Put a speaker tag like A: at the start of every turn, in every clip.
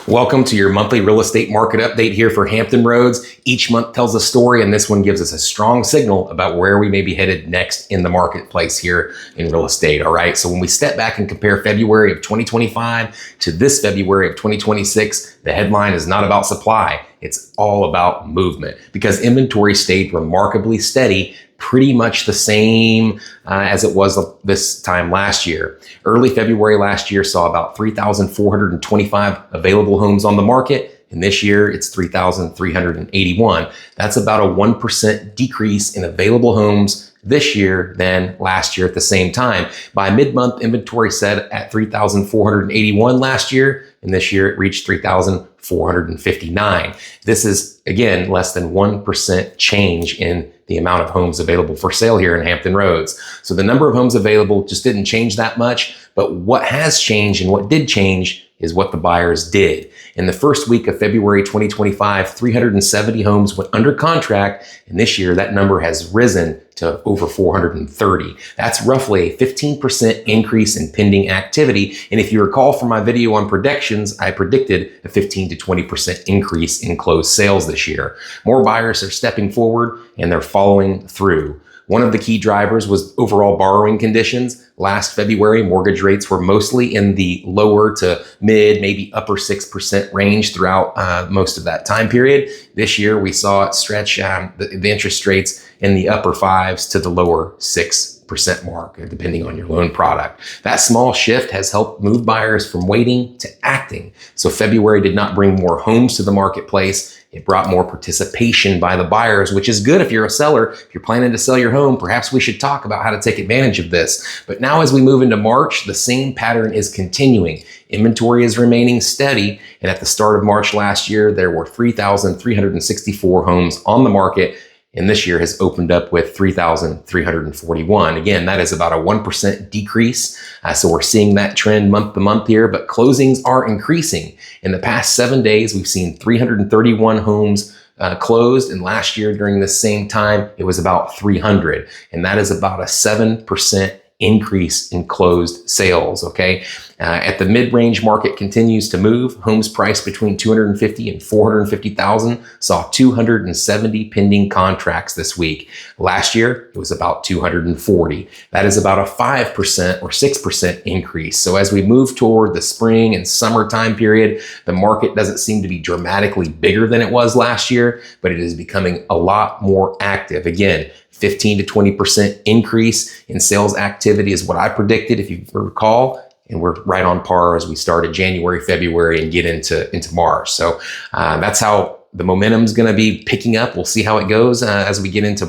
A: Welcome to your monthly real estate market update here for Hampton Roads. Each month tells a story, and this one gives us a strong signal about where we may be headed next in the marketplace here in real estate. All right. So when we step back and compare February of 2025 to this February of 2026, the headline is not about supply. It's all about movement because inventory stayed remarkably steady, pretty much the same as it was this time last year. Early February last year saw about 3,425 available homes on the market. And this year it's 3,381. That's about a 1% decrease in available homes this year than last year at the same time. By mid-month, inventory set at 3,481 last year, and this year it reached 3,459. This is, again, less than 1% change in the amount of homes available for sale here in Hampton Roads. So the number of homes available just didn't change that much, but what has changed and what did change is what the buyers did. In the first week of February 2025, 370 homes went under contract, and this year that number has risen to over 430. That's roughly a 15% increase in pending activity. And if you recall from my video on predictions, I predicted a 15 to 20% increase in closed sales this year. More buyers are stepping forward and they're following through. One of the key drivers was overall borrowing conditions. Last February, mortgage rates were mostly in the lower to mid, maybe upper 6% range throughout most of that time period. This year, we saw it stretch the interest rates in the upper 5s to the lower 6% mark, depending on your loan product. That small shift has helped move buyers from waiting to acting. So February did not bring more homes to the marketplace. It brought more participation by the buyers, which is good if you're a seller. If you're planning to sell your home, perhaps we should talk about how to take advantage of this. But now as we move into March, the same pattern is continuing. Inventory is remaining steady. And at the start of March last year, there were 3,364 homes on the market. And this year has opened up with 3,341. Again, that is about a 1% decrease. So we're seeing that trend month to month here, but closings are increasing. In the past 7 days, we've seen 331 homes closed. And last year during the same time, it was about 300. And that is about a 7% increase in closed sales. Okay. At the mid-range market continues to move. Homes priced between 250 and 450,000 saw 270 pending contracts this week. Last year, it was about 240. That is about a 5% or 6% increase. So as we move toward the spring and summer time period, the market doesn't seem to be dramatically bigger than it was last year, but it is becoming a lot more active. Again, 15 to 20% increase in sales activity is what I predicted, if you recall. And we're right on par as we started January, February, and get into March. So that's how the momentum is going to be picking up. We'll see how it goes as we get into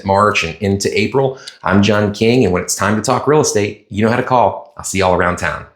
A: March and into April. I'm John King, and when it's time to talk real estate, you know how to call. I'll see y'all around town.